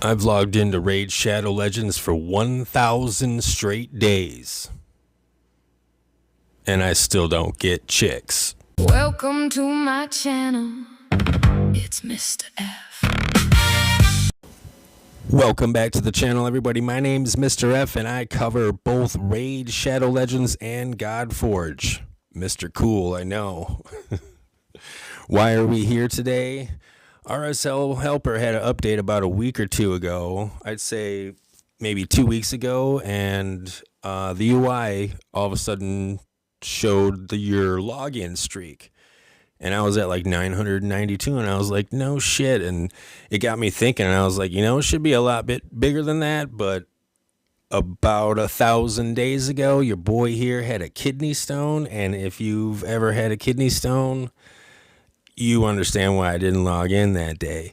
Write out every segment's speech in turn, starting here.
I've logged into Raid Shadow Legends for 1,000 straight days. And I still don't get chicks. Welcome to my channel. It's Mr. F. Welcome back to the channel, everybody. My name is Mr. F, and I cover both Raid Shadow Legends and Godforge. Mr. Cool, I know. Why are we here today? RSL Helper had an update about a week or two ago. I'd say maybe 2 weeks ago, and the UI all of a sudden showed your login streak. And I was at like 992, and I was like, no shit. And it got me thinking, and I was like, it should be a lot bit bigger than that. But about 1,000 days ago, your boy here had a kidney stone. And if you've ever had a kidney stone, you understand why I didn't log in that day.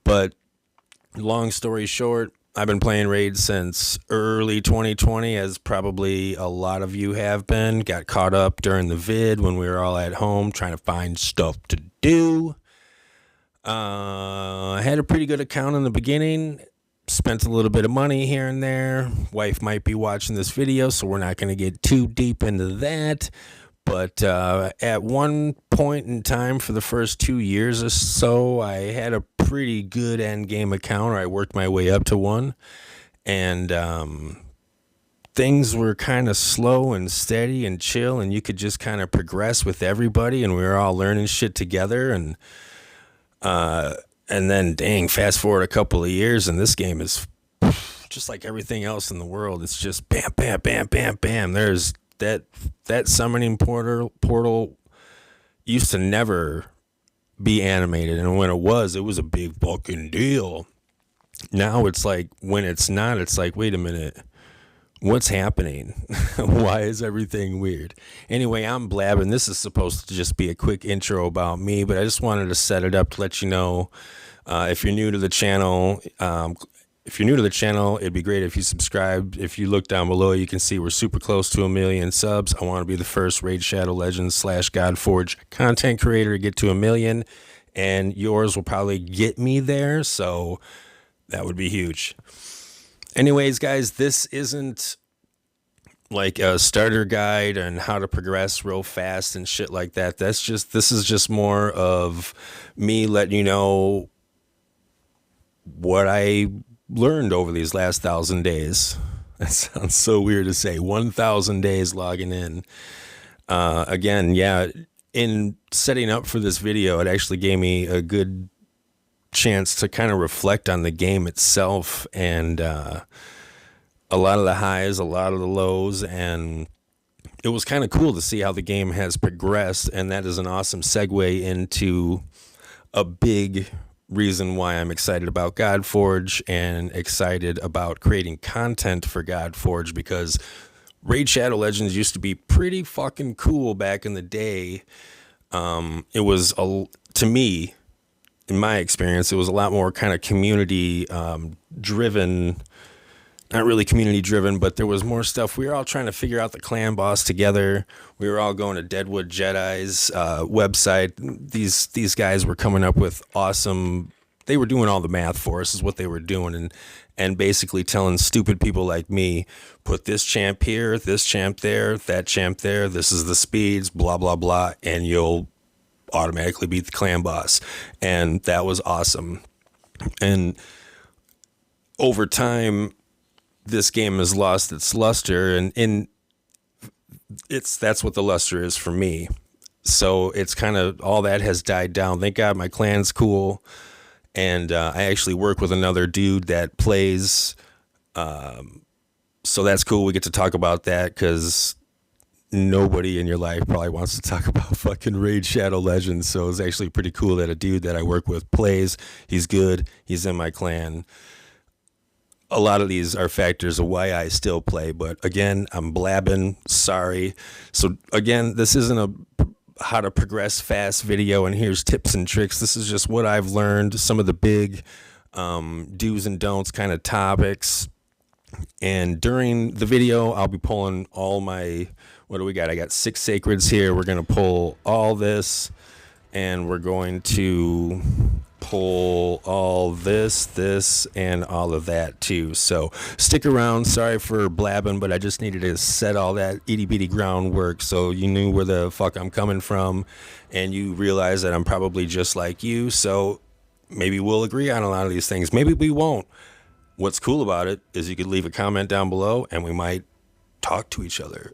But long story short, I've been playing Raid since early 2020, as probably a lot of you have been. Got caught up during the vid when we were all at home trying to find stuff to do. I had a pretty good account in the beginning. Spent a little bit of money here and there. Wife might be watching this video, so we're not going to get too deep into that. But at one point in time for the first 2 years or so, I had a pretty good end game account, or I worked my way up to one. And things were kind of slow and steady and chill, and you could just kind of progress with everybody, and we were all learning shit together. And then, dang, fast forward a couple of years, and this game is just like everything else in the world. It's just bam, bam, bam, bam, bam. There's that summoning portal used to never be animated, and when it was a big fucking deal. Now it's like, when it's not, it's like, wait a minute, what's happening? Why is everything weird? Anyway, I'm blabbing. This is supposed to just be a quick intro about me, but I just wanted to set it up to let you know, if you're new to the channel, it'd be great if you subscribed. If you look down below, you can see we're super close to 1 million subs. I want to be the first Raid Shadow Legends / Godforge content creator to get to 1 million, and yours will probably get me there, so that would be huge. Anyways, guys, this isn't like a starter guide on how to progress real fast and shit like that. This is just more of me letting you know what I learned over these last 1,000 days. That sounds so weird to say. 1,000 days logging in. Again, yeah, in setting up for this video, it actually gave me a good chance to kind of reflect on the game itself, and a lot of the highs, a lot of the lows, and it was kind of cool to see how the game has progressed. And that is an awesome segue into a big reason why I'm excited about Godforge and excited about creating content for Godforge, because Raid Shadow Legends used to be pretty fucking cool back in the day. It was, to me, in my experience, it was a lot more kind of community driven. Not really community driven, but there was more stuff. We were all trying to figure out the clan boss together. We were all going to Deadwood Jedi's website. These guys were coming up with awesome. They were doing all the math for us, is what they were doing, and basically telling stupid people like me, put this champ here, this champ there, that champ there. This is the speeds, blah blah blah, and you'll automatically beat the clan boss. And that was awesome. And over time, this game has lost its luster, and that's what the luster is for me. So it's kind of, all that has died down. Thank God my clan's cool, and I actually work with another dude that plays, so that's cool. We get to talk about that, because nobody in your life probably wants to talk about fucking Raid Shadow Legends. So it's actually pretty cool that a dude that I work with plays. He's good. He's in my clan. A lot of these are factors of why I still play, but again, I'm blabbing, sorry. So again, this isn't a how to progress fast video and here's tips and tricks. This is just what I've learned, some of the big do's and don'ts kind of topics. And during the video, I'll be pulling all my, what do we got? I got 6 sacreds here. We're going to pull all this, and we're going to pull all this, and all of that too. So stick around. Sorry for blabbing, but I just needed to set all that itty bitty groundwork so you knew where the fuck I'm coming from, and you realize that I'm probably just like you. So maybe we'll agree on a lot of these things. Maybe we won't. What's cool about it is you could leave a comment down below, and we might talk to each other.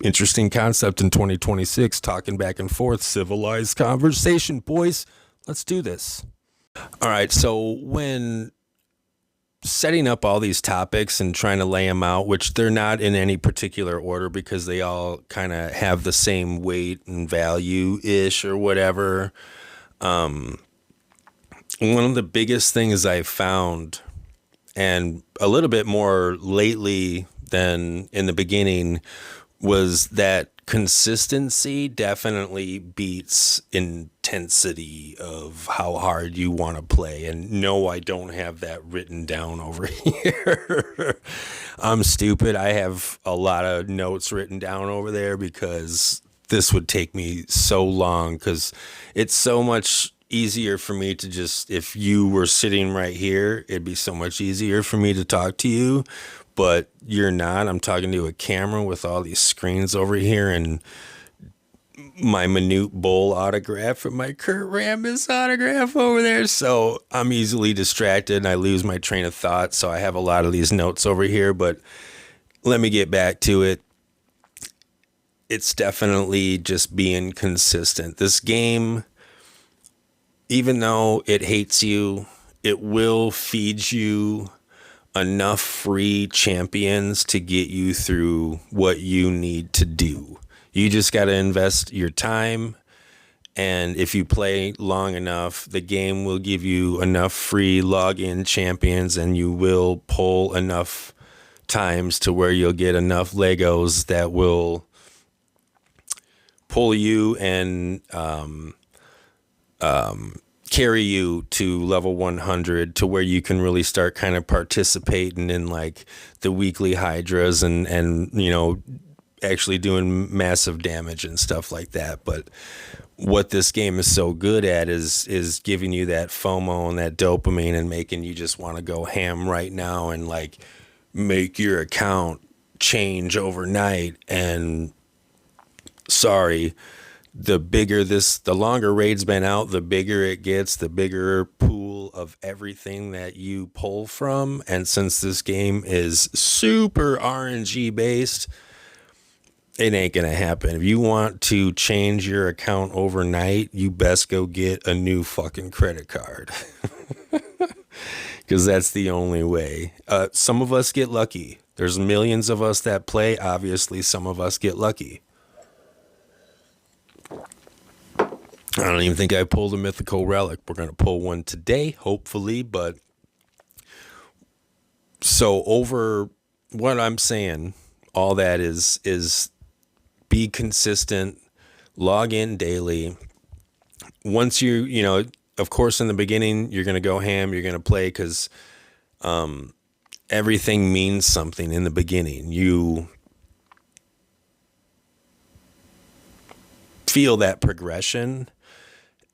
Interesting concept in 2026, talking back and forth, civilized conversation, boys. Let's do this. All right, so when setting up all these topics and trying to lay them out, which they're not in any particular order because they all kind of have the same weight and value-ish or whatever, one of the biggest things I found, and a little bit more lately than in the beginning, was that consistency definitely beats intensity of how hard you want to play. And no, I don't have that written down over here. I'm stupid. I have a lot of notes written down over there because this would take me so long, because it's so much easier for me to just, if you were sitting right here, it'd be so much easier for me to talk to you. But you're not. I'm talking to a camera with all these screens over here and my Manute Bol autograph and my Kurt Rambis autograph over there. So I'm easily distracted and I lose my train of thought. So I have a lot of these notes over here, but let me get back to it. It's definitely just being consistent. This game, even though it hates you, it will feed you enough free champions to get you through what you need to do. You just got to invest your time, and if you play long enough, the game will give you enough free login champions, and you will pull enough times to where you'll get enough Legos that will pull you and carry you to level 100, to where you can really start kind of participating in like the weekly hydras and you know, actually doing massive damage and stuff like that. But what this game is so good at is giving you that FOMO and that dopamine and making you just want to go ham right now and like make your account change overnight. And sorry, the longer raid's been out, the bigger it gets, the bigger pool of everything that you pull from. And since this game is super RNG based, it ain't gonna happen. If you want to change your account overnight, you best go get a new fucking credit card. Because that's the only way. Some of us get lucky. There's millions of us that play. Obviously, some of us get lucky. I don't even think I pulled a mythical relic. We're going to pull one today, hopefully. But so over what I'm saying, all that is be consistent, log in daily. Once you know, of course, in the beginning, you're going to go ham, you're going to play because everything means something in the beginning. You feel that progression.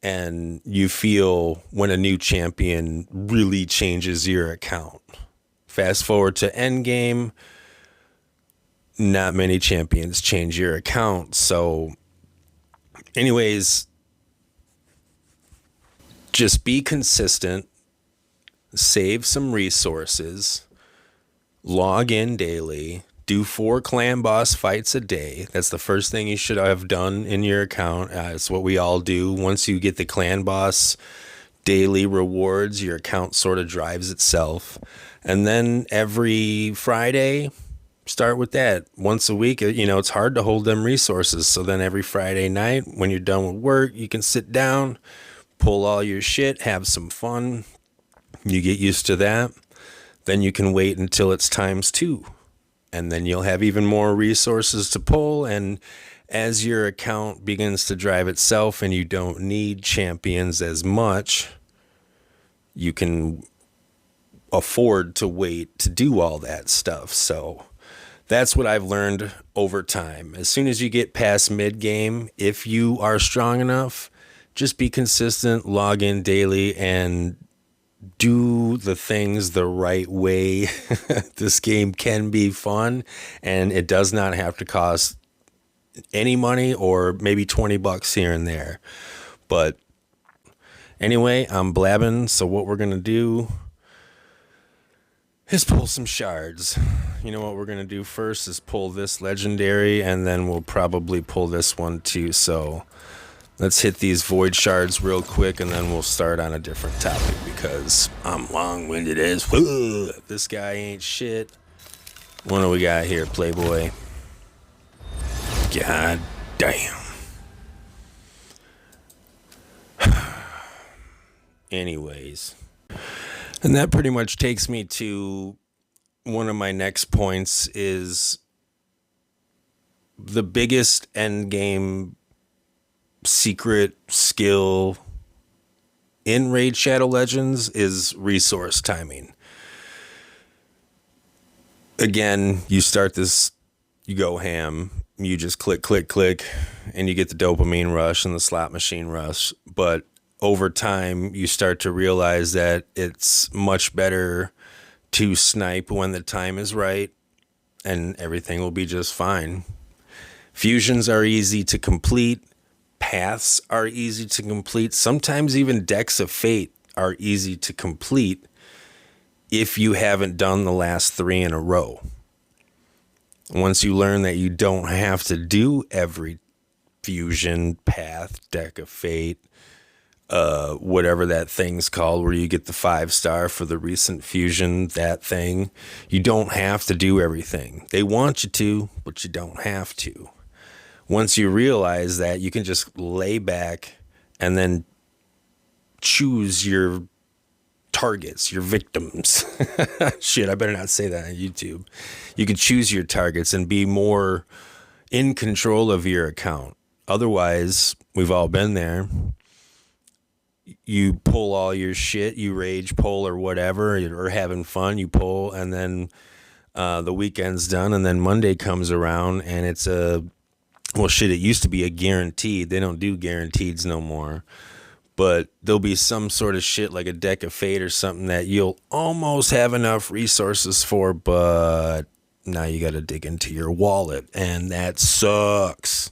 And you feel when a new champion really changes your account. Fast forward to endgame, not many champions change your account. So anyways, just be consistent, save some resources, log in daily, do 4 clan boss fights a day. That's the first thing you should have done in your account. It's what we all do. Once you get the clan boss daily rewards, your account sort of drives itself. And then every Friday, start with that. Once a week, you know, it's hard to hold them resources. So then every Friday night, when you're done with work, you can sit down, pull all your shit, have some fun. You get used to that. Then you can wait until it's times 2. And then you'll have even more resources to pull. And as your account begins to drive itself and you don't need champions as much, you can afford to wait to do all that stuff. So that's what I've learned over time. As soon as you get past mid game, if you are strong enough, just be consistent, log in daily, and do the things the right way. This game can be fun, and it does not have to cost any money, or maybe $20 here and there. But anyway, I'm blabbing, so what we're going to do is pull some shards. You know what we're going to do first is pull this legendary, and then we'll probably pull this one too. So let's hit these void shards real quick, and then we'll start on a different topic because I'm long-winded as fuck. This guy ain't shit. What do we got here, Playboy? God damn. Anyways. And that pretty much takes me to one of my next points is the biggest end game secret skill in Raid Shadow Legends is resource timing. Again, you start this, you go ham, you just click, and you get the dopamine rush and the slot machine rush. But over time, you start to realize that it's much better to snipe when the time is right, and everything will be just fine. Fusions are easy to complete. Paths are easy to complete. Sometimes even decks of fate are easy to complete if you haven't done the last 3 in a row. Once you learn that you don't have to do every fusion, path, deck of fate, whatever that thing's called, where you get the 5-star for the recent fusion, that thing, you don't have to do everything. They want you to, but you don't have to. Once you realize that, you can just lay back and then choose your targets, your victims. Shit, I better not say that on YouTube. You can choose your targets and be more in control of your account. Otherwise, we've all been there. You pull all your shit, you rage pull or whatever, or having fun, you pull, and then the weekend's done, and then Monday comes around, and it's well, shit, it used to be a guaranteed. They don't do guaranteeds no more. But there'll be some sort of shit like a deck of fate or something that you'll almost have enough resources for, but now you got to dig into your wallet, and that sucks.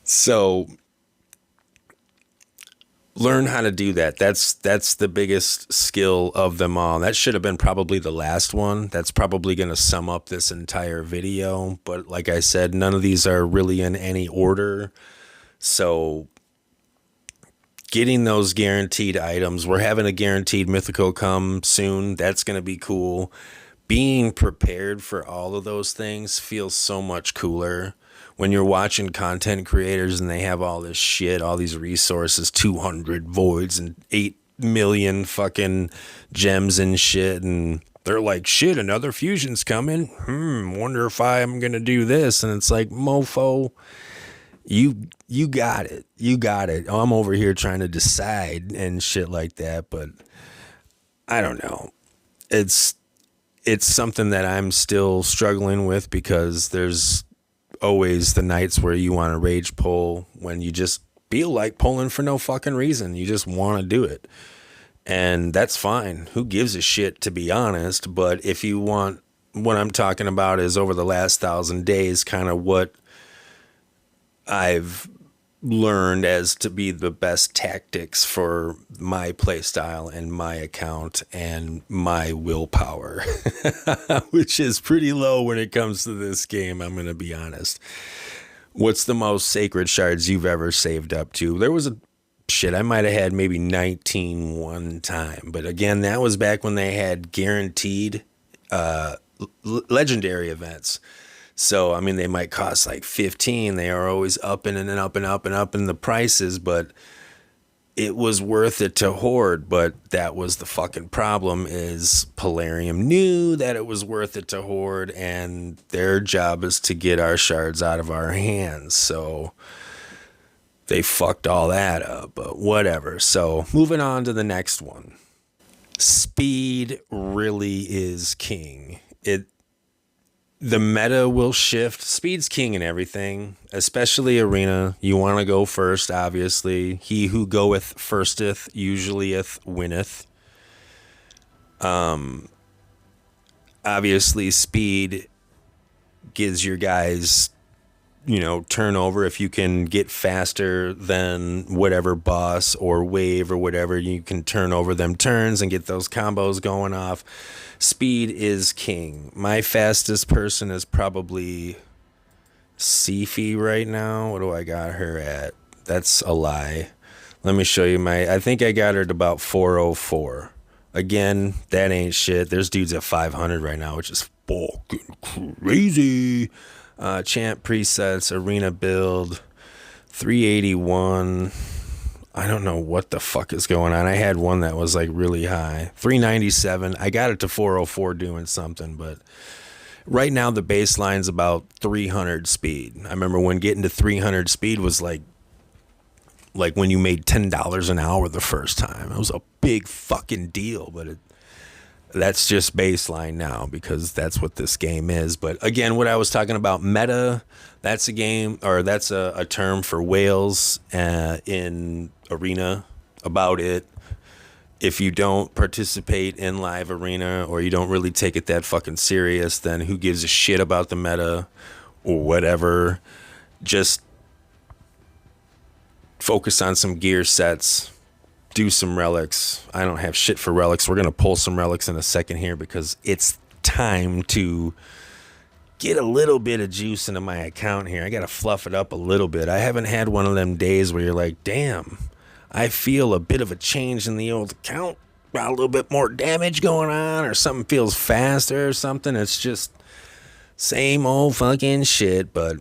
So learn how to do that. That's the biggest skill of them all. That should have been probably the last one. That's probably going to sum up this entire video. But like I said, none of these are really in any order. So getting those guaranteed items. We're having a guaranteed mythical come soon. That's going to be cool. Being prepared for all of those things feels so much cooler. When you're watching content creators and they have all this shit, all these resources, 200 voids and 8 million fucking gems and shit, and they're like, shit, another fusion's coming. Wonder if I'm gonna do this. And it's like, mofo, you got it. You got it. I'm over here trying to decide and shit like that, but I don't know. It's something that I'm still struggling with, because there's always the nights where you want to rage pull when you just feel like pulling for no fucking reason. You just want to do it. And that's fine. Who gives a shit, to be honest? But if you want, what I'm talking about is over the last 1,000 days, kind of what I've learned as to be the best tactics for my play style and my account and my willpower, which is pretty low when it comes to this game. I'm going to be honest. What's the most sacred shards you've ever saved up to? There was I might have had maybe 19 one time, but again, that was back when they had guaranteed legendary events. So, I mean, they might cost like 15. They are always up and up and up and up in the prices, but it was worth it to hoard. But that was the fucking problem, is Polarium knew that it was worth it to hoard, and their job is to get our shards out of our hands. So they fucked all that up, but whatever. So moving on to the next one. Speed really is king. the meta will shift. Speed's king in everything, especially arena. You want to go first, obviously. He who goeth firsteth usuallyeth winneth. Obviously, speed gives your guys, turnover. If you can get faster than whatever boss or wave or whatever, you can turn over them turns and get those combos going off. Speed is king. My fastest person is probably Sifi right now. What do I got her at? That's a lie. Let me show you I think I got her at about 404. Again, that ain't shit. There's dudes at 500 right now, which is fucking crazy. Champ presets, arena build, 381. I don't know what the fuck is going on. I had one that was like really high. 397. I got it to 404 doing something, but right now the baseline's about 300 speed. I remember when getting to 300 speed was like when you made $10 an hour the first time. It was a big fucking deal, but that's just baseline now because that's what this game is. But again, what I was talking about, meta, that's a game, or that's a term for whales in arena. About it, if you don't participate in live arena or you don't really take it that fucking serious, then who gives a shit about the meta or whatever? Just focus on some gear sets, do some relics. I don't have shit for relics. We're going to pull some relics in a second here because it's time to get a little bit of juice into my account here. I got to fluff it up a little bit. I haven't had one of them days where you're like, damn, I feel a bit of a change in the old account. Got a little bit more damage going on, or something feels faster or something. It's just same old fucking shit, but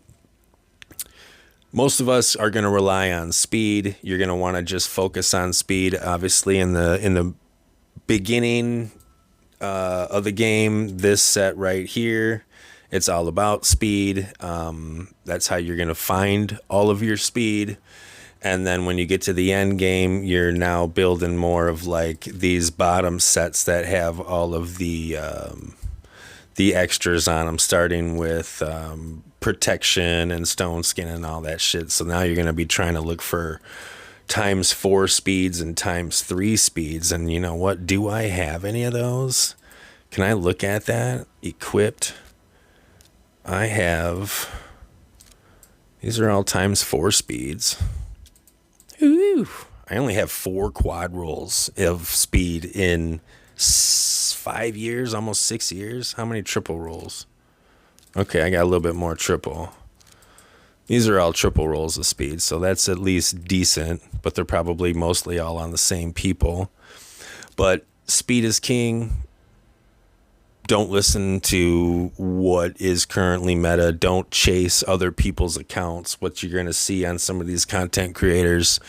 most of us are going to rely on speed. You're going to want to just focus on speed. Obviously, in the beginning of the game, this set right here, it's all about speed. That's how you're going to find all of your speed. And then when you get to the end game, you're now building more of like these bottom sets that have all of the extras on them, starting with protection and stone skin and all that shit. So now you're going to be trying to look for ×4 speeds and ×3 speeds. And you know what? Do I have any of those? Can I look at that? Equipped. I have. These are all ×4 speeds. Ooh. I only have 4 quad rolls of speed in 5 years, almost 6 years. How many triple rolls? Okay, I got a little bit more triple. These are all triple rolls of speed, so that's at least decent, but they're probably mostly all on the same people. But speed is king. Don't listen to what is currently meta. Don't chase other people's accounts. What you're going to see on some of these content creators,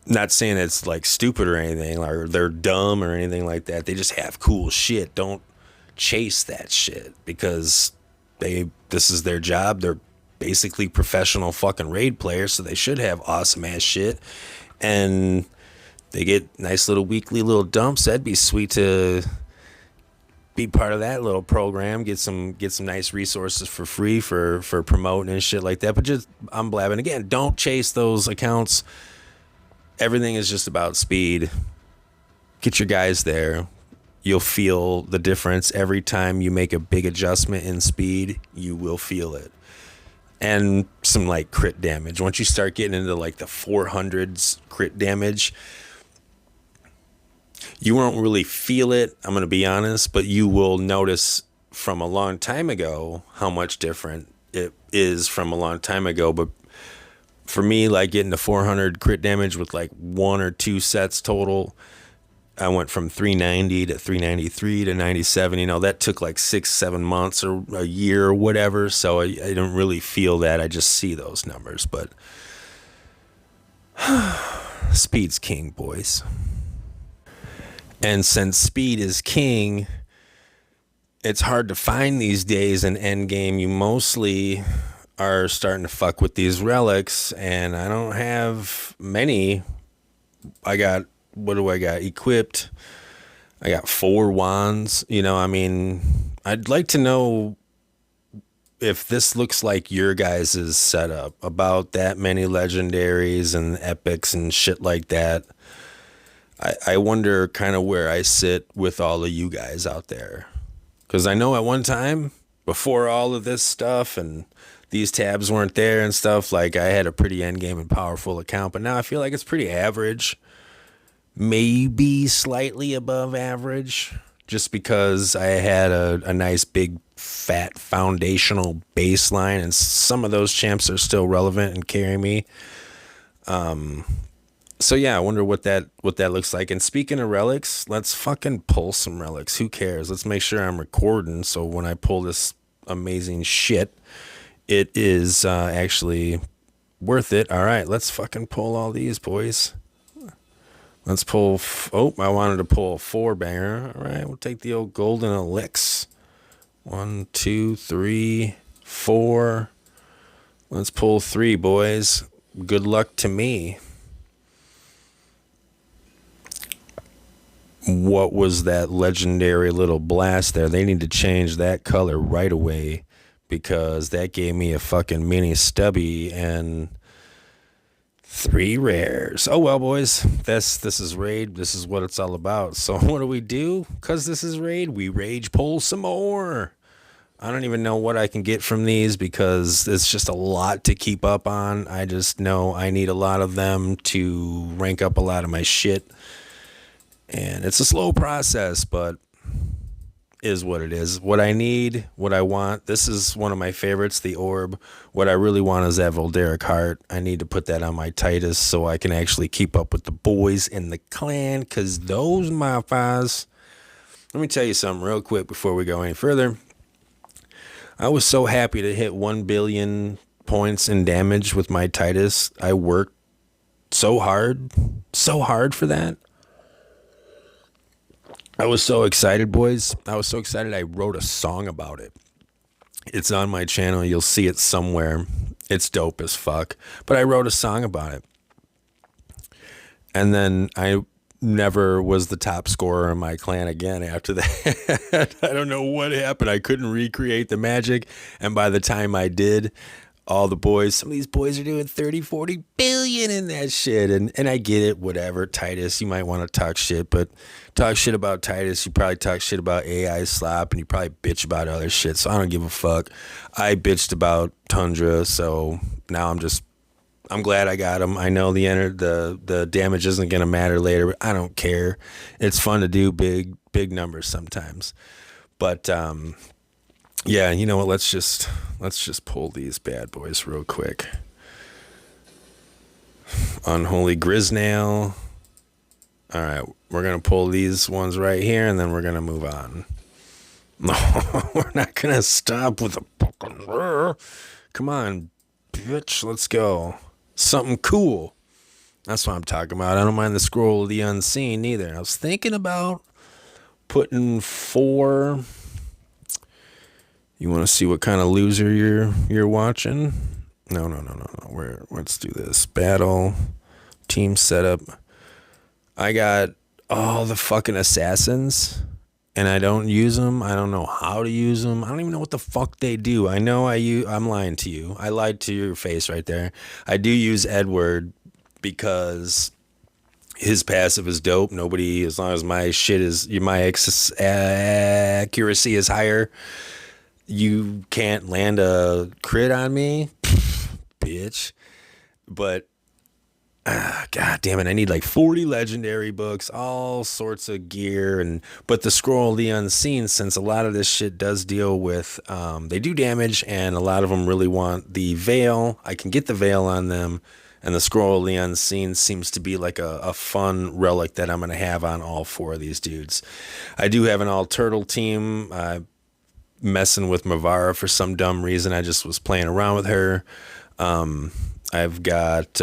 not saying it's like stupid or anything, or they're dumb or anything like that. They just have cool shit. Don't chase that shit because this is their job. They're basically professional fucking raid players, so they should have awesome ass shit. And they get nice little weekly little dumps. That'd be sweet to be part of that little program. Get some nice resources for free for promoting and shit like that. But just, I'm blabbing again. Don't chase those accounts. Everything is just about speed. Get your guys there. You'll feel the difference every time you make a big adjustment in speed. You will feel it. And some like crit damage. Once you start getting into like the 400s crit damage, you won't really feel it, I'm going to be honest, but you will notice from a long time ago how much different it is from a long time ago. But for me, like getting to 400 crit damage with like 1 or 2 sets total, I went from 390 to 393 to 97. You know, that took like 6-7 months or a year or whatever. So I don't really feel that. I just see those numbers. But speed's king, boys. And since speed is king, it's hard to find these days in endgame. You mostly are starting to fuck with these relics, and I don't have many. I got, what do I got? Equipped. I got 4 wands. You know, I mean, I'd like to know if this looks like your guys' setup, about that many legendaries and epics and shit like that, I wonder kind of where I sit with all of you guys out there. Because I know at one time, before all of this stuff and these tabs weren't there and stuff, like I had a pretty endgame and powerful account, but now I feel like it's pretty average, maybe slightly above average, just because I had a nice big fat foundational baseline and some of those champs are still relevant and carry me. So yeah, I wonder what that looks like. And speaking of relics, let's fucking pull some relics. Who cares? Let's make sure I'm recording so when I pull this amazing shit, it is actually worth it. All right, let's fucking pull all these, boys. Let's pull. I wanted to pull a 4-banger. All right, we'll take the old golden elix. 1, 2, 3, 4. Let's pull 3, boys. Good luck to me. What was that legendary little blast there? They need to change that color right away because that gave me a fucking mini stubby and 3 rares. Oh well, boys, this is raid. This is what it's all about. So what do? Because this is raid, we rage pull some more. I don't even know what I can get from these because it's just a lot to keep up on. I just know I need a lot of them to rank up a lot of my shit. And it's a slow process, but is what it is. What I need, what I want, this is one of my favorites, the orb. What I really want is that Volderic heart. I need to put that on my Titus so I can actually keep up with the boys in the clan, because those motherfuckers. Let me tell you something real quick before we go any further. I was so happy to hit 1 billion points in damage with my Titus. I worked so hard for that. I was so excited, boys. I was so excited I wrote a song about it. It's on my channel. You'll see it somewhere. It's dope as fuck. But I wrote a song about it. And then I never was the top scorer in my clan again after that. I don't know what happened. I couldn't recreate the magic. And by the time I did, all the boys, some of these boys are doing 30, 40 billion in that shit. And I get it, whatever. Titus, you might want to talk shit, but talk shit about Titus. You probably talk shit about AI slop and you probably bitch about other shit. So I don't give a fuck. I bitched about Tundra. So now I'm glad I got him. I know the damage isn't going to matter later, but I don't care. It's fun to do big numbers sometimes. But, yeah, you know what? Let's just pull these bad boys real quick. Unholy Griznail. All right, we're gonna pull these ones right here, and then we're gonna move on. No, we're not gonna stop with a fucking. Come on, bitch, let's go. Something cool. That's what I'm talking about. I don't mind the scroll of the unseen either. I was thinking about putting 4. You want to see what kind of loser you're watching? No. Let's do this. Battle, team setup. I got all the fucking assassins, and I don't use them. I don't know how to use them. I don't even know what the fuck they do. I know I'm lying to you. I lied to your face right there. I do use Edward because his passive is dope. Nobody, as long as my accuracy is higher, you can't land a crit on me, bitch. But god damn it, I need like 40 legendary books, all sorts of gear, but the scroll of the unseen, since a lot of this shit does deal with they do damage, and a lot of them really want the veil. I can get the veil on them, and the scroll of the unseen seems to be like a fun relic that I'm gonna have on all 4 of these dudes. I do have an all turtle team. Messing with Mavara for some dumb reason. I just was playing around with her. I've got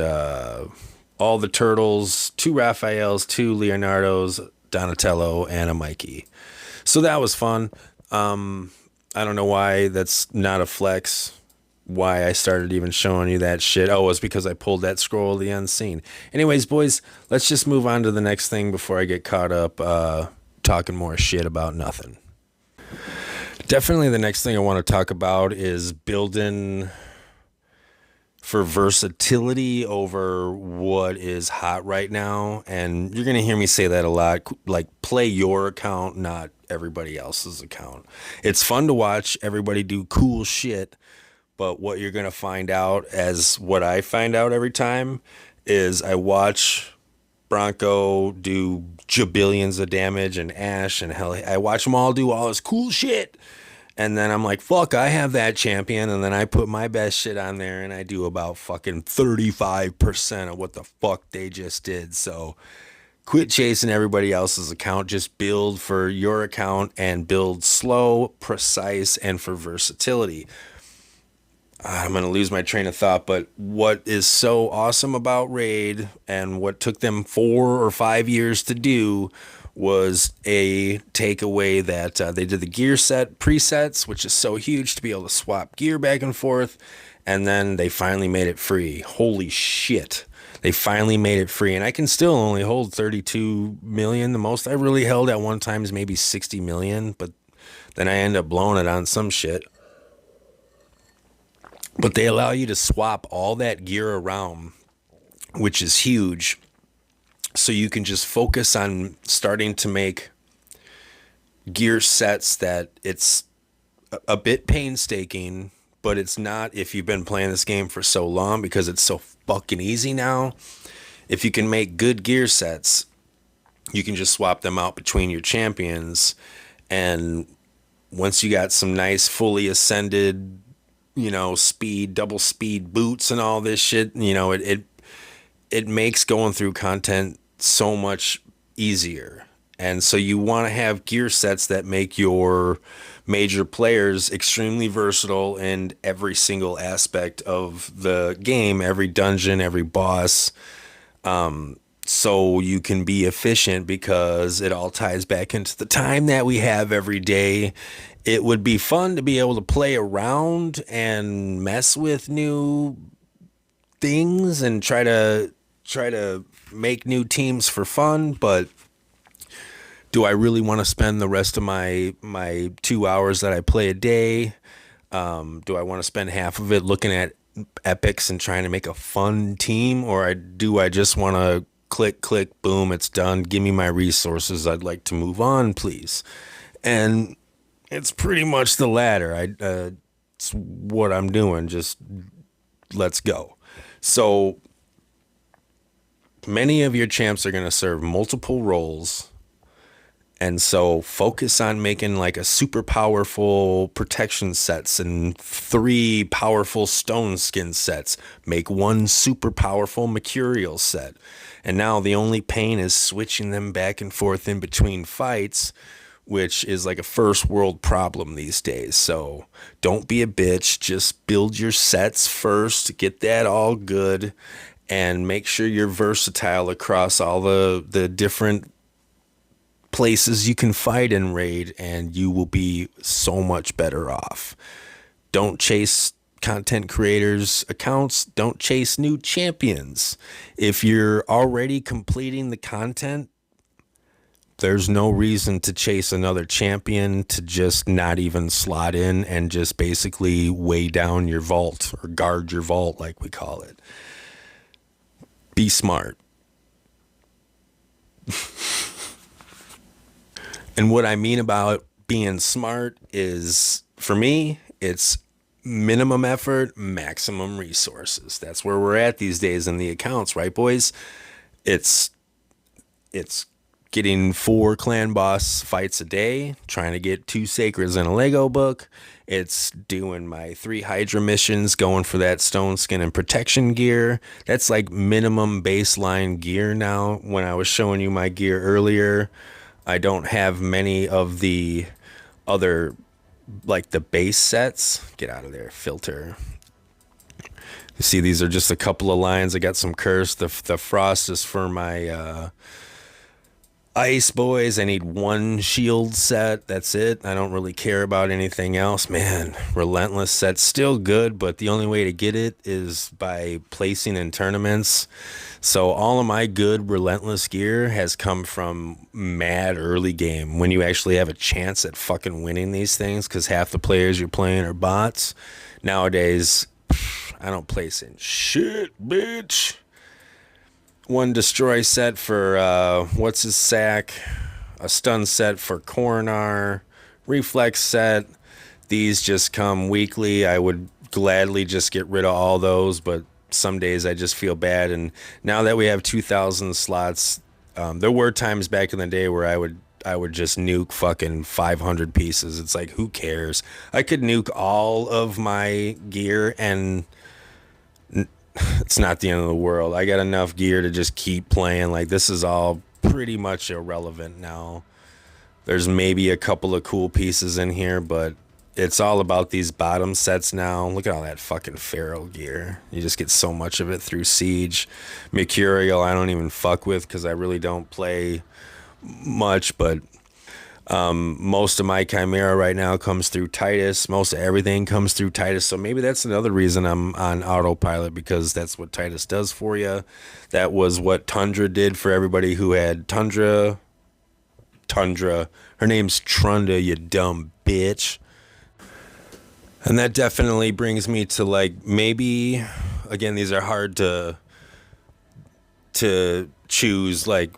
all the turtles, 2 Raphaels, 2 Leonardos, Donatello, and a Mikey. So that was fun. I don't know why that's not a flex. Why I started even showing you that shit. Oh, it was because I pulled that scroll of the unseen. Anyways, boys, let's just move on to the next thing before I get caught up talking more shit about nothing. Definitely the next thing I want to talk about is building for versatility over what is hot right now. And you're going to hear me say that a lot, like play your account, not everybody else's account. It's fun to watch everybody do cool shit, but what you're going to find out, as what I find out every time, is I watch Bronco do jabillions of damage and Ash and hell, I watch them all do all this cool shit. And then I'm like, fuck, I have that champion. And then I put my best shit on there and I do about fucking 35% of what the fuck they just did. So quit chasing everybody else's account. Just build for your account and build slow, precise, and for versatility. I'm going to lose my train of thought, but what is so awesome about Raid and what took them 4 or 5 years to do was a takeaway that they did the gear set presets, which is so huge to be able to swap gear back and forth. And then they finally made it free. Holy shit. They finally made it free. And I can still only hold 32 million. The most I really held at one time is maybe 60 million, but then I end up blowing it on some shit. But they allow you to swap all that gear around, which is huge. So you can just focus on starting to make gear sets that it's a bit painstaking, but it's not if you've been playing this game for so long, because it's so fucking easy now. If you can make good gear sets, you can just swap them out between your champions. And once you got some nice fully ascended, speed, double speed boots and all this shit, it makes going through content so much easier. And so you want to have gear sets that make your major players extremely versatile in every single aspect of the game, every dungeon, every boss. So you can be efficient, because it all ties back into the time that we have every day. It would be fun to be able to play around and mess with new things and try to make new teams for fun, but do I really want to spend the rest of my 2 hours that I play a day? Do I want to spend half of it looking at epics and trying to make a fun team, or do I just want to click, boom, it's done, give me my resources, I'd like to move on, please? And it's pretty much the latter. It's what I'm doing, just let's go. So many of your champs are going to serve multiple roles, and so focus on making like a super powerful protection sets and 3 powerful stone skin sets. Make 1 super powerful mercurial set. And now the only pain is switching them back and forth in between fights, which is like a first world problem these days. So don't be a bitch. Just build your sets first, get that all good, and make sure you're versatile across all the different places you can fight in Raid, and you will be so much better off. Don't chase content creators' accounts. Don't chase new champions. If you're already completing the content, there's no reason to chase another champion to just not even slot in and just basically weigh down your vault, or guard your vault like we call it. Be smart. And what I mean about being smart is, for me, it's minimum effort, maximum resources. That's where we're at these days in the accounts, right, boys? It's getting 4 clan boss fights a day, trying to get 2 sacreds in a Lego book. It's doing my 3 Hydra missions, going for that stone skin and protection gear. That's like minimum baseline gear now. When I was showing you my gear earlier, I don't have many of the other, like the base sets. Get out of there, filter. You see, these are just a couple of lines. I got some curse. The frost is for my Ice Boys, I need one shield set. That's it. I don't really care about anything else. Man, Relentless set's still good, but the only way to get it is by placing in tournaments. So all of my good Relentless gear has come from mad early game when you actually have a chance at fucking winning these things, because half the players you're playing are bots. Nowadays, I don't place in shit, bitch. One destroy set for what's his sack, a stun set for Coronar, reflex set. These just come weekly. I would gladly just get rid of all those, but some days I just feel bad. And now that we have 2,000 slots, there were times back in the day where I would just nuke fucking 500 pieces. It's like, who cares? I could nuke all of my gear and it's not the end of the world. I got enough gear to just keep playing. Like, this is all pretty much irrelevant now. There's maybe a couple of cool pieces in here, but it's all about these bottom sets now. Look at all that fucking Pharaoh gear. You just get so much of it through Siege. Mercurial I don't even fuck with because I really don't play much, but most of my Chimera right now comes through Titus. Most of everything comes through Titus. So maybe that's another reason I'm on autopilot, because that's what Titus does for you. That was what Tundra did for everybody who had Tundra. Her name's Trunda, you dumb bitch. And that definitely brings me to, like, maybe, again, these are hard to choose, like,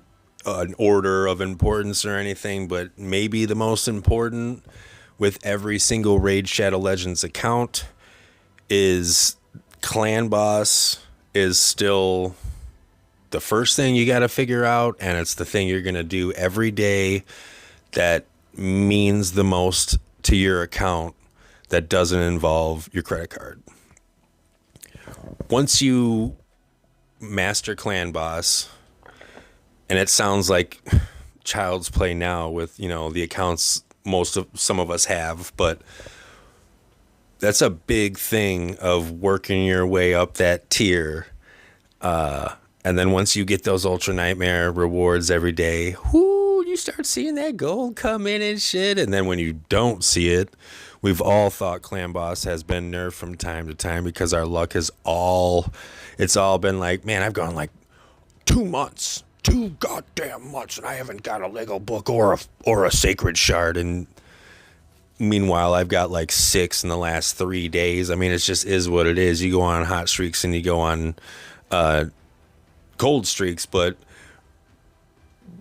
an order of importance or anything, but maybe the most important with every single Raid Shadow Legends account is Clan Boss is still the first thing you got to figure out, and it's the thing you're going to do every day that means the most to your account that doesn't involve your credit card. Once you master Clan Boss, and it sounds like child's play now with, you know, the accounts some of us have, but that's a big thing of working your way up that tier. And then once you get those Ultra Nightmare rewards every day, whoo, you start seeing that gold come in and shit. And then when you don't see it, we've all thought Clan Boss has been nerfed from time to time because our luck has it's all been like, man, I've gone like 2 months. 2 goddamn months, and I haven't got a Lego book or a sacred shard. And meanwhile, I've got like 6 in the last 3 days. I mean, it just is what it is. You go on hot streaks and you go on cold streaks, but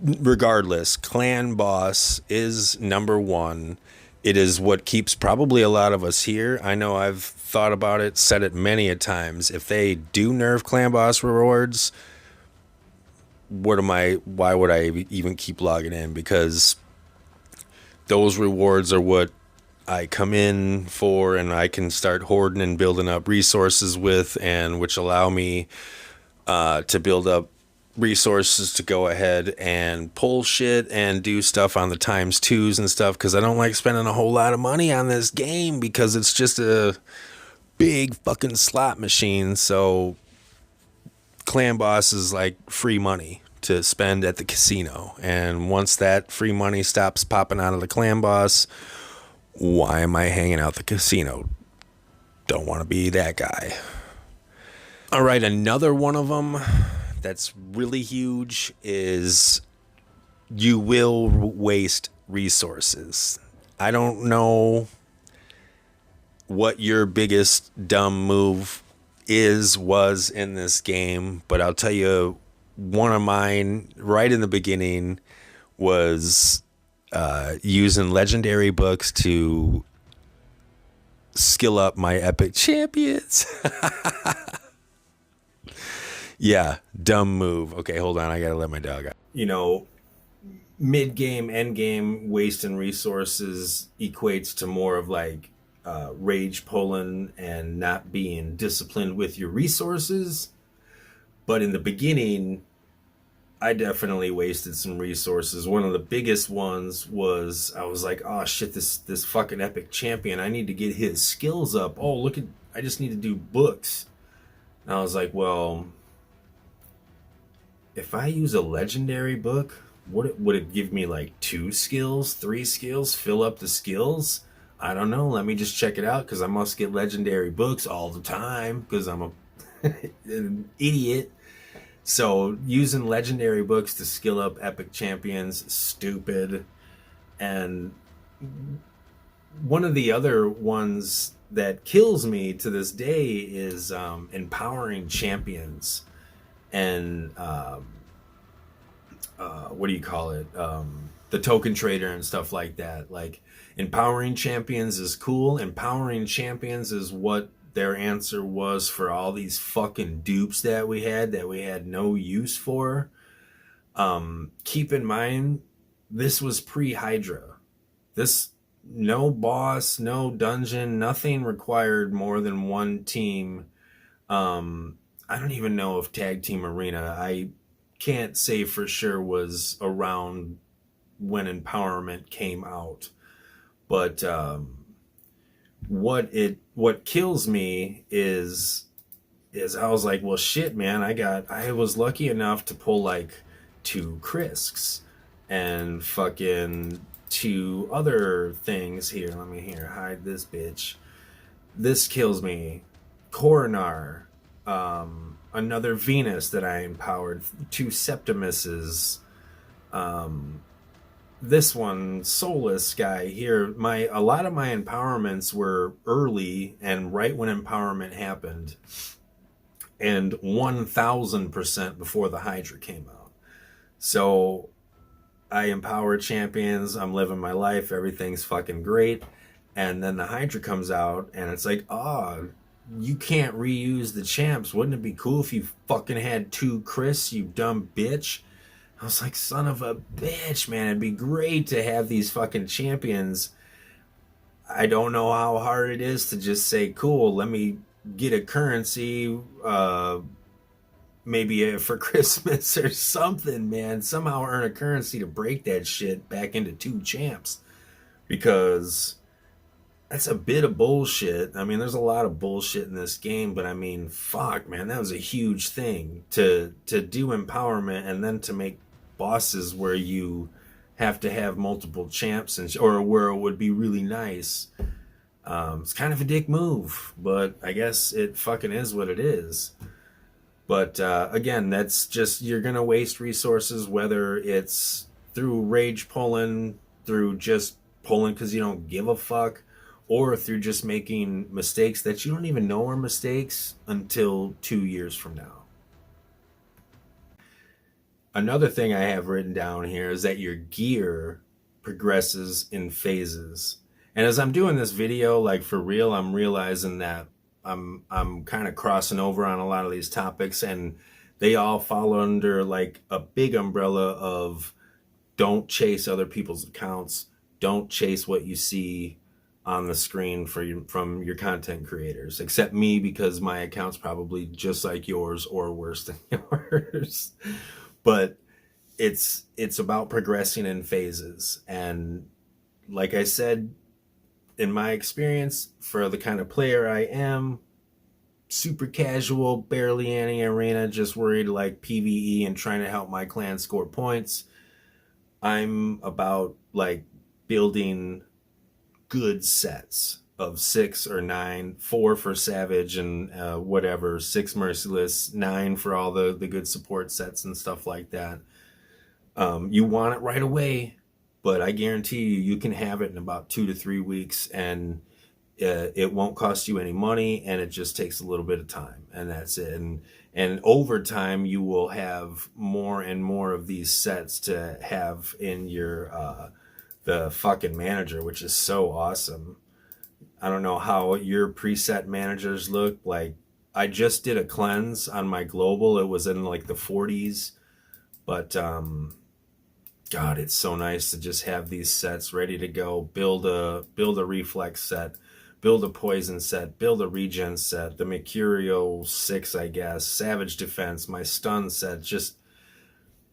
regardless, Clan Boss is number one. It is what keeps probably a lot of us here. I know I've thought about it, said it many a times. If they do nerf Clan Boss rewards, why would I even keep logging in? Because those rewards are what I come in for, and I can start hoarding and building up resources with, and which allow me to build up resources to go ahead and pull shit and do stuff on the ×2s and stuff, because I don't like spending a whole lot of money on this game because it's just a big fucking slot machine. So Clan Boss is like free money to spend at the casino, and once that free money stops popping out of the Clan Boss, why am I hanging out the casino? Don't want to be that guy. All right, another one of them that's really huge is you will waste resources. I don't know what your biggest dumb move was in this game, but I'll tell you, one of mine right in the beginning was using legendary books to skill up my epic champions. Yeah, dumb move. Okay, hold on, I gotta let my dog out. You know, mid-game, end-game, wasting resources equates to more of like rage pulling and not being disciplined with your resources. But in the beginning, I definitely wasted some resources. One of the biggest ones was I was like, oh shit, this fucking epic champion, I need to get his skills up. Oh, look at, I just need to do books. And I was like, well, if I use a legendary book, would it give me like 2 skills, 3 skills, fill up the skills? I don't know. Let me just check it out because I must get legendary books all the time because I'm an idiot. So using legendary books to skill up epic champions, stupid. And one of the other ones that kills me to this day is empowering champions and what do you call it? The token trader and stuff like that. Like empowering champions is cool. Empowering champions is what their answer was for all these fucking dupes that we had no use for. Keep in mind, this was pre-Hydra. This no boss, no dungeon, nothing required more than one team. I don't even know if Tag Team Arena, I can't say for sure, was around when Empowerment came out. But what kills me is I was like, well shit, man, I was lucky enough to pull like 2 Krisks and fucking 2 other things here. Let me hide this bitch. This kills me. Coronar, another Venus that I empowered, 2 Septimuses, this one Solus guy here. A lot of my empowerments were early and right when empowerment happened, and 1000% before the Hydra came out. So I empower champions, I'm living my life, everything's fucking great, and then the Hydra comes out and it's like, oh, you can't reuse the champs. Wouldn't it be cool if you fucking had 2 Chris, you dumb bitch? I was like, son of a bitch, man. It'd be great to have these fucking champions. I don't know how hard it is to just say, cool, let me get a currency, maybe for Christmas or something, man. Somehow earn a currency to break that shit back into 2 champs. Because that's a bit of bullshit. I mean, there's a lot of bullshit in this game, but I mean, fuck, man, that was a huge thing to do empowerment and then to make bosses where you have to have multiple champs or where it would be really nice. It's kind of a dick move, but I guess it fucking is what it is. But again, that's just, you're gonna waste resources, whether it's through rage pulling, through just pulling because you don't give a fuck, or through just making mistakes that you don't even know are mistakes until 2 years from now. Another thing I have written down here is that your gear progresses in phases. And as I'm doing this video, like for real, I'm realizing that I'm kind of crossing over on a lot of these topics, and they all fall under like a big umbrella of don't chase other people's accounts, don't chase what you see on the screen from your content creators, except me, because my account's probably just like yours or worse than yours. But it's about progressing in phases. And like I said, in my experience, for the kind of player I am, super casual, barely any arena, just worried like PvE and trying to help my clan score points, I'm about like building good sets of 6 or 9, 4 for Savage and whatever, 6 Merciless, 9 for all the good support sets and stuff like that. You want it right away, but I guarantee you can have it in about 2 to 3 weeks, and it won't cost you any money, and it just takes a little bit of time, and that's it. And over time, you will have more and more of these sets to have in your the fucking manager, which is so awesome. I don't know how your preset managers look like. I just did a cleanse on my global. It was in like the 40s, but God, it's so nice to just have these sets ready to go. Build a reflex set, build a poison set, build a regen set, the Mercurial 6, I guess, Savage Defense, my stun set. Just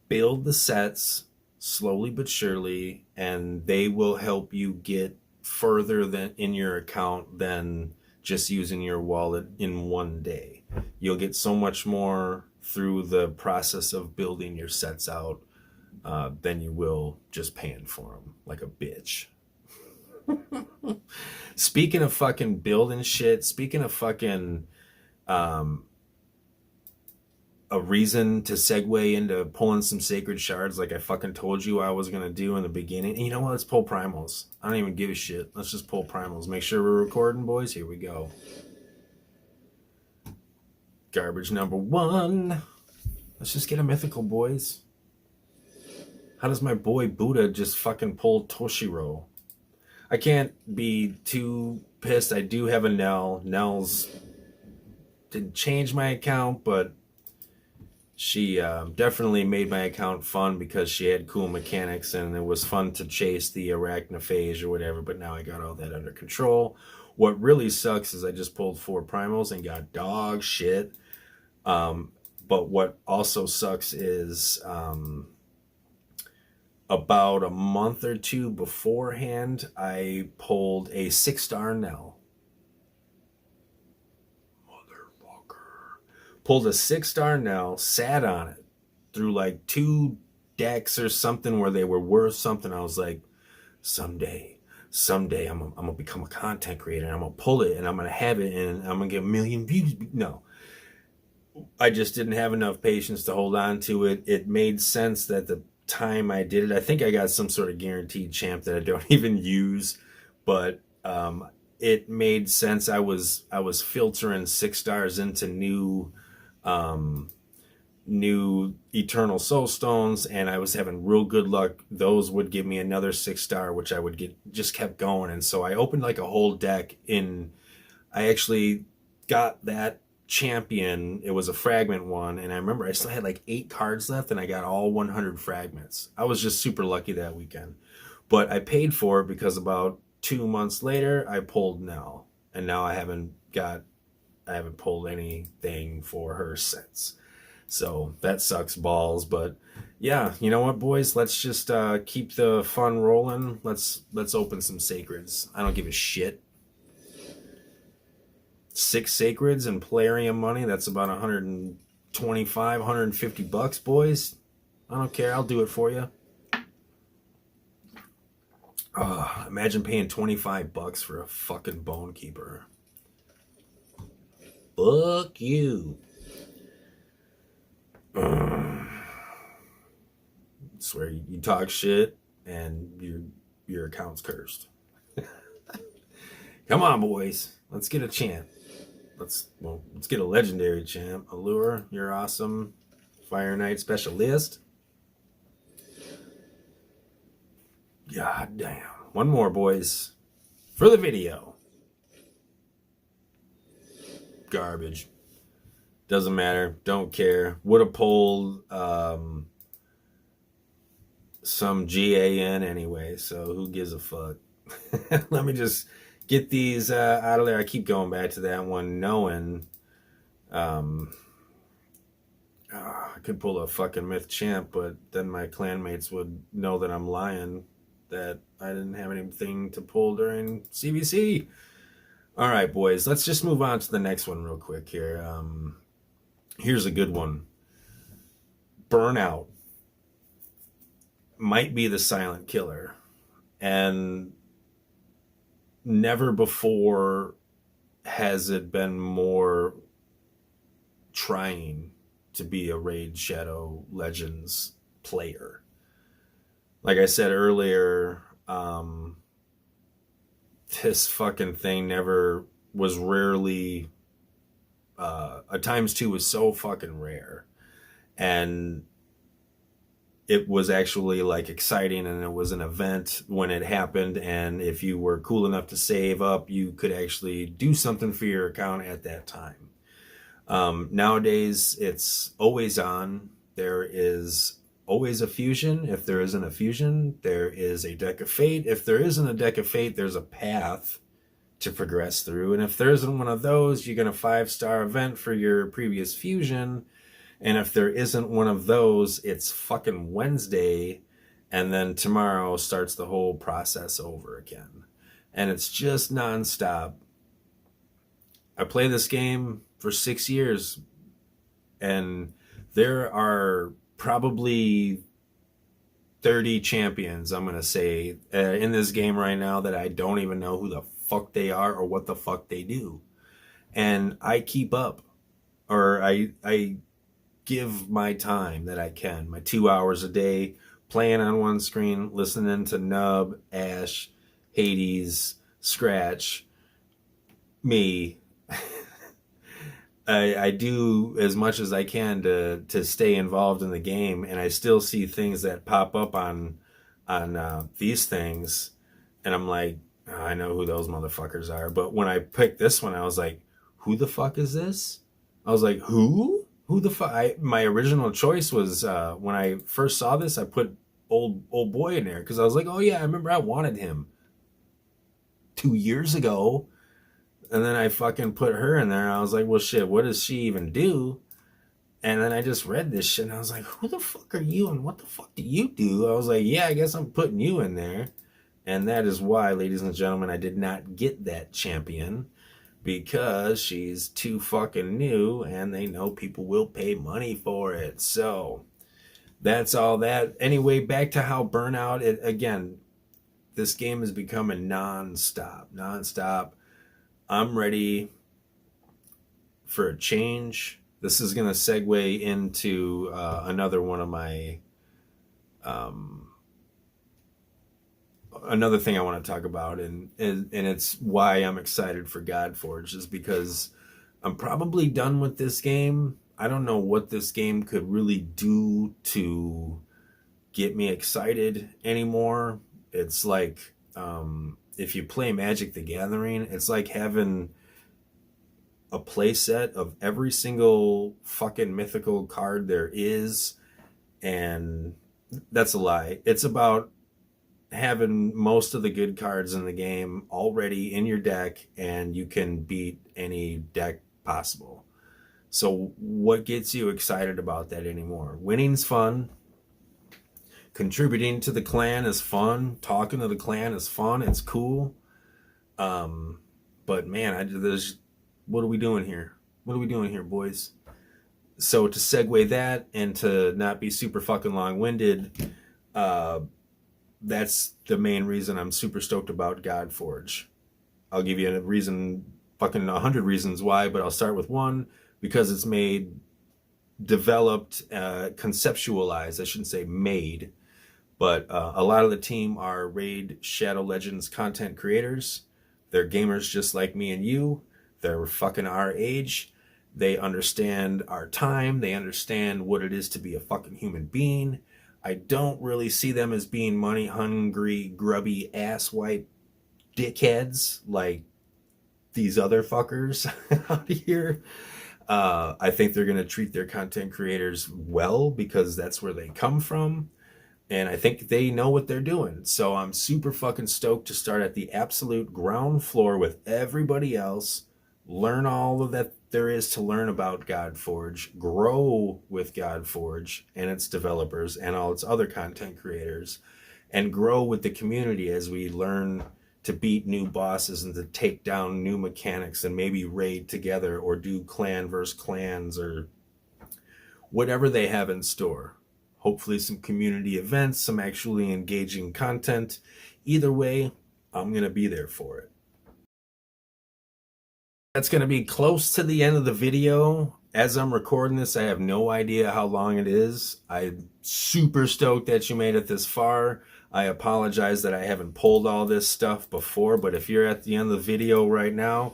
build the sets slowly but surely, and they will help you get further than in your account than just using your wallet in one day. You'll get so much more through the process of building your sets out than you will just paying for them like a bitch. Speaking of fucking building shit, speaking of fucking um, a reason to segue into pulling some sacred shards like I fucking told you I was going to do in the beginning. And you know what? Let's pull primals. I don't even give a shit. Let's just pull primals. Make sure we're recording, boys. Here we go. Garbage number 1. Let's just get a mythical, boys. How does my boy Buddha just fucking pull Toshiro? I can't be too pissed. I do have a Nell. Nell's didn't change my account, but she definitely made my account fun because she had cool mechanics and it was fun to chase the arachnophage or whatever, but now I got all that under control. What really sucks is I just pulled 4 primals and got dog shit. But what also sucks is about a month or 2 beforehand, I pulled a 6-star Nell. Pulled a 6-star Nell, sat on it through like 2 decks or something where they were worth something. I was like, someday I'm gonna become a content creator and I'm gonna pull it and I'm gonna have it and I'm gonna get 1 million views. No, I just didn't have enough patience to hold on to it. It made sense that the time I did it, I think I got some sort of guaranteed champ that I don't even use, but it made sense. I was filtering 6 stars into new Eternal Soul Stones, and I was having real good luck. Those would give me another 6-star, which I would get, just kept going. And so I opened like a whole deck I actually got that champion. It was a fragment one, and I remember I still had like 8 cards left and I got all 100 fragments. I was just super lucky that weekend, but I paid for it because about 2 months later I pulled Nell, and now I haven't pulled anything for her since. So that sucks balls, but yeah, you know what, boys? Let's just keep the fun rolling. Let's open some sacreds. I don't give a shit. 6 sacreds and Plarium money, that's about 125, 150 bucks, boys. I don't care. I'll do it for you. Imagine paying 25 bucks for a fucking Bone Keeper. Fuck you. I swear you talk shit and your account's cursed. Come on, boys. Let's get a champ. Let's get a legendary champ. Allure, you're awesome. Fire Knight Specialist. God damn. One more, boys. For the video. Garbage. Doesn't matter. Don't care. Would have pulled some GAN anyway, so who gives a fuck? Let me just get these out of there. I keep going back to that one, knowing I could pull a fucking myth champ, but then my clanmates would know that I'm lying, that I didn't have anything to pull during CBC. All right, boys, let's just move on to the next one real quick here. Here's a good one. Burnout might be the silent killer, and never before has it been more trying to be a Raid Shadow Legends player. Like I said earlier, this fucking thing was rarely a ×2 was so fucking rare, and it was actually like exciting, and it was an event when it happened, and if you were cool enough to save up, you could actually do something for your account at that time. Nowadays it's always on. There is always a fusion. If there isn't a fusion, there is a deck of fate. If there isn't a deck of fate, there's a path to progress through, and if there isn't one of those, you get a 5-star event for your previous fusion. And if there isn't one of those, it's fucking Wednesday, and then tomorrow starts the whole process over again. And it's just nonstop. I play this game for 6 years, and there are probably 30 champions, I'm going to say, in this game right now that I don't even know who the fuck they are or what the fuck they do. And I keep up, or I give my time that I can, my 2 hours a day, playing on one screen, listening to Nub, Ash, Hades, Scratch, me. I do as much as I can to stay involved in the game, and I still see things that pop up on these things, and I'm like, "Oh, I know who those motherfuckers are." But when I picked this one, I was like, "Who the fuck is this?" I was like, "Who? Who the fuck?" My original choice was when I first saw this, I put old boy in there because I was like, "Oh yeah, I remember I wanted him 2 years ago." And then I fucking put her in there. I was like, well, shit, what does she even do? And then I just read this shit and I was like, who the fuck are you and what the fuck do you do? I was like, yeah, I guess I'm putting you in there. And that is why, ladies and gentlemen, I did not get that champion, because she's too fucking new and they know people will pay money for it. So that's all that. Anyway, back to how Burnout, again, this game is becoming nonstop. I'm ready for a change. This is going to segue into another one of my another thing I want to talk about, and it's why I'm excited for Godforge, is because I'm probably done with this game. I don't know what this game could really do to get me excited anymore. It's like if you play Magic the Gathering, it's like having a play set of every single fucking mythical card there is, and that's a lie. It's about having most of the good cards in the game already in your deck, and you can beat any deck possible. So what gets you excited about that anymore? Winning's fun. Contributing to the clan is fun. Talking to the clan is fun. It's cool. But man, what are we doing here? What are we doing here, boys? So to segue that and to not be super fucking long-winded, that's the main reason I'm super stoked about Godforge. I'll give you a reason, fucking 100 reasons why, but I'll start with one, because it's developed, conceptualized, I shouldn't say made, but a lot of the team are Raid Shadow Legends content creators. They're gamers just like me and you. They're fucking our age. They understand our time. They understand what it is to be a fucking human being. I don't really see them as being money hungry, grubby, asswipe dickheads like these other fuckers out here. I think they're going to treat their content creators well, because that's where they come from. And I think they know what they're doing. So I'm super fucking stoked to start at the absolute ground floor with everybody else, learn all of that there is to learn about Godforge, grow with Godforge and its developers and all its other content creators, and grow with the community as we learn to beat new bosses and to take down new mechanics and maybe raid together or do clan versus clans or whatever they have in store. Hopefully some community events, some actually engaging content. Either way, I'm going to be there for it. That's going to be close to the end of the video. As I'm recording this, I have no idea how long it is. I'm super stoked that you made it this far. I apologize that I haven't pulled all this stuff before, but if you're at the end of the video right now,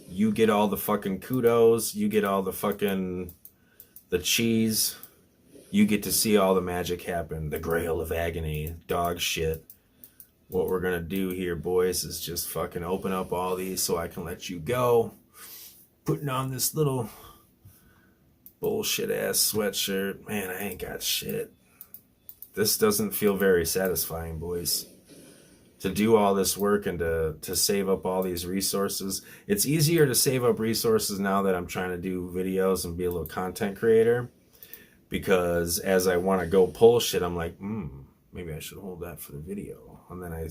you get all the fucking kudos. You get all the fucking the cheese. You get to see all the magic happen. The Grail of Agony. Dog shit. What we're going to do here, boys, is just fucking open up all these so I can let you go. Putting on this little bullshit ass sweatshirt. Man, I ain't got shit. This doesn't feel very satisfying, boys. To do all this work and to save up all these resources. It's easier to save up resources now that I'm trying to do videos and be a little content creator. Because as I want to go pull shit, I'm like, maybe I should hold that for the video. And then I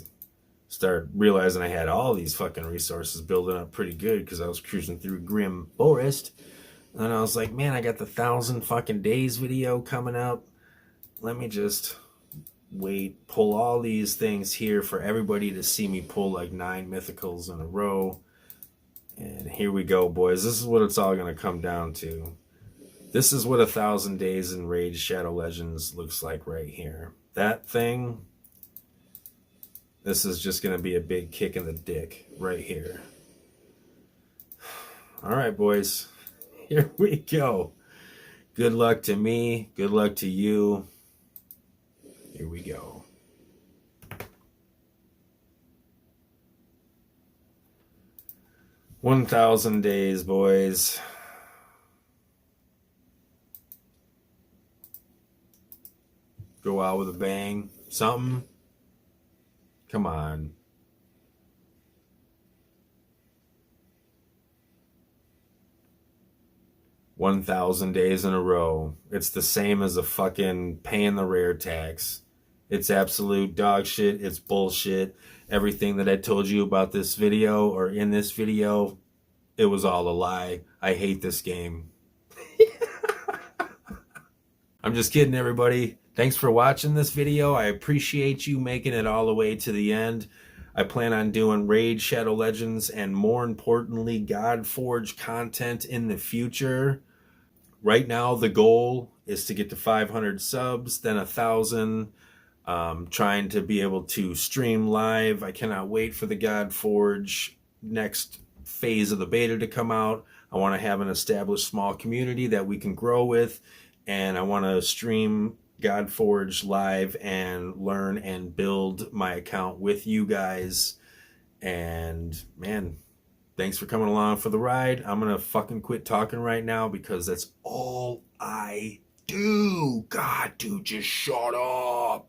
started realizing I had all these fucking resources building up pretty good because I was cruising through Grim Forest. And then I was like, man, I got the 1,000 fucking days video coming up. Let me just wait, pull all these things here for everybody to see me pull like 9 mythicals in a row. And here we go, boys. This is what it's all going to come down to. This is what 1,000 days in Raid Shadow Legends looks like right here. That thing, this is just going to be a big kick in the dick right here. All right, boys. Here we go. Good luck to me. Good luck to you. Here we go. $1,000 days, boys. Go out with a bang. Something. Come on. $1,000 days in a row. It's the same as a fucking paying the rare tax. It's absolute dog shit. It's bullshit. Everything that I told you about this video or in this video, it was all a lie. I hate this game. I'm just kidding, everybody. Thanks for watching this video. I appreciate you making it all the way to the end. I plan on doing Raid Shadow Legends and, more importantly, Godforge content in the future. Right now, the goal is to get to 500 subs, then 1,000. Trying to be able to stream live. I cannot wait for the Godforge next phase of the beta to come out. I want to have an established small community that we can grow with, and I want to stream Godforge live and learn and build my account with you guys. And man, thanks for coming along for the ride. I'm gonna fucking quit talking right now because that's all I do. God, dude, just shut up.